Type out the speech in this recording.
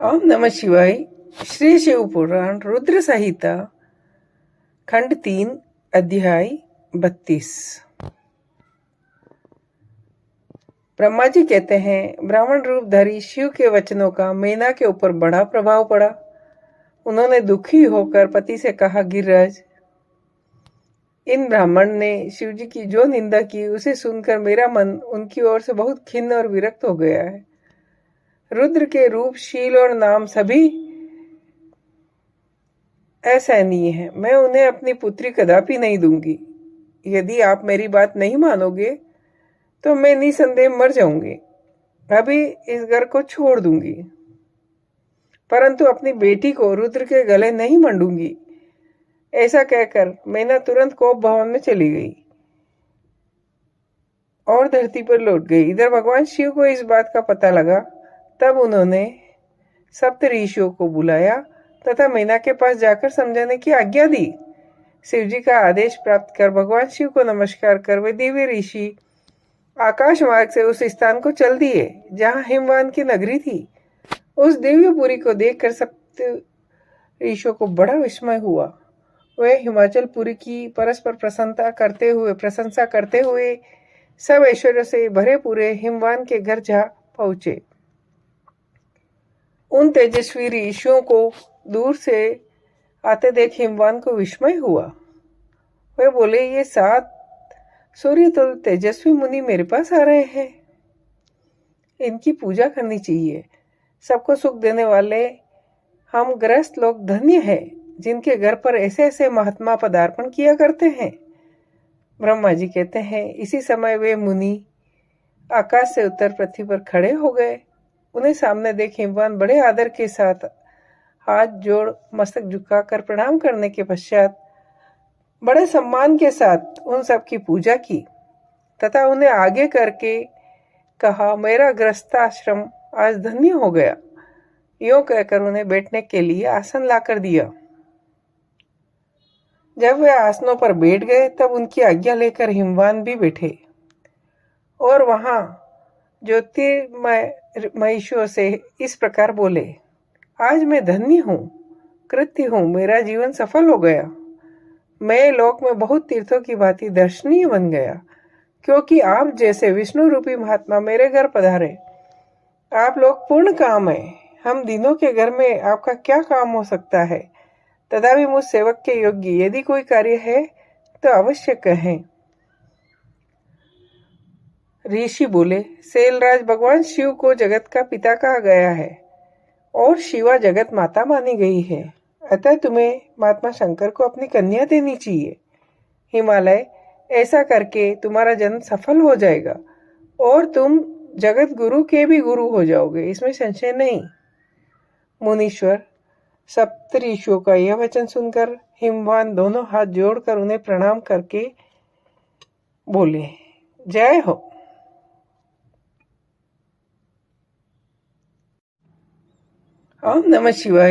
ओम नमः शिवाय। श्री शिव पुराण रुद्र संहिता खंड 3 अध्याय 32। ब्रह्मा जी कहते हैं, ब्राह्मण रूपधारी शिव के वचनों का मैना के ऊपर बड़ा प्रभाव पड़ा। उन्होंने दुखी होकर पति से कहा, गिरिराज, इन ब्राह्मण ने शिव जी की जो निंदा की उसे सुनकर मेरा मन उनकी ओर से बहुत खिन्न और विरक्त हो गया है। रुद्र के रूप, शील और नाम सभी असहनीय है। मैं उन्हें अपनी पुत्री कदापि नहीं दूंगी। यदि आप मेरी बात नहीं मानोगे तो मैं निसंदेह मर जाऊंगी। अभी इस घर को छोड़ दूंगी, परंतु अपनी बेटी को रुद्र के गले नहीं मंडूंगी। ऐसा कहकर मैना तुरंत कोप भवन में चली गई और धरती पर लौट गई। इधर भगवान शिव को इस बात का पता लगा। तब उन्होंने सप्त ऋषियों को बुलाया तथा मैना के पास जाकर समझाने की आज्ञा दी। शिव जी का आदेश प्राप्त कर भगवान शिव को नमस्कार कर वे दिव्य ऋषि आकाश मार्ग से उस स्थान को चल दिए जहां हिमवान की नगरी थी। उस दिव्यपुरी को देखकर सप्त ऋषियों को बड़ा विस्मय हुआ। वे हिमाचलपुरी की परस्पर प्रशंसा करते हुए सब ऐश्वर्य से भरे पूरे हिमवान के घर जा पहुंचे। उन तेजस्वी ऋषियों को दूर से आते देख हिमवान को विस्मय हुआ। वे बोले, ये 7 सूर्यतुल्य तेजस्वी मुनि मेरे पास आ रहे हैं। इनकी पूजा करनी चाहिए। सबको सुख देने वाले हम ग्रस्त लोग धन्य हैं, जिनके घर पर ऐसे ऐसे महात्मा पदार्पण किया करते हैं। ब्रह्मा जी कहते हैं, इसी समय वे मुनि आकाश से उतर पृथ्वी पर खड़े हो गए। उन्हें सामने देख हिमवान बड़े आदर के साथ हाथ जोड़ मस्तक झुकाकर प्रणाम करने के पश्चात बड़े सम्मान के साथ उन सब की पूजा की तथा उन्हें आगे करके कहा, मेरा गृहस्थाश्रम आज धन्य हो गया। यूं कहकर उन्हें बैठने के लिए आसन लाकर दिया। जब वे आसनों पर बैठ गए तब उनकी आज्ञा लेकर हिमवान भी बैठे और वहां ज्योतिर्मयीषियों से इस प्रकार बोले, आज मैं धन्य हूं, कृत्य हूं, मेरा जीवन सफल हो गया। मैं लोक में बहुत तीर्थों की भांति दर्शनीय बन गया, क्योंकि आप जैसे विष्णु रूपी महात्मा मेरे घर पधारे। आप लोग पूर्ण काम है। हम दिनों के घर में आपका क्या काम हो सकता है? तथापि मुझ सेवक के योग्य यदि कोई कार्य है तो अवश्य कहें। ऋषि बोले, शैलराज, भगवान शिव को जगत का पिता कहा गया है और शिवा जगत माता मानी गई है। अतः तुम्हें महात्मा शंकर को अपनी कन्या देनी चाहिए। हिमालय, ऐसा करके तुम्हारा जन्म सफल हो जाएगा और तुम जगत गुरु के भी गुरु हो जाओगे, इसमें संशय नहीं। मुनीश्वर सप्त ऋषियों का यह वचन सुनकर हिमवान दोनों हाथ जोड़कर उन्हें प्रणाम करके बोले, जय हो। ओम नमः शिवाय।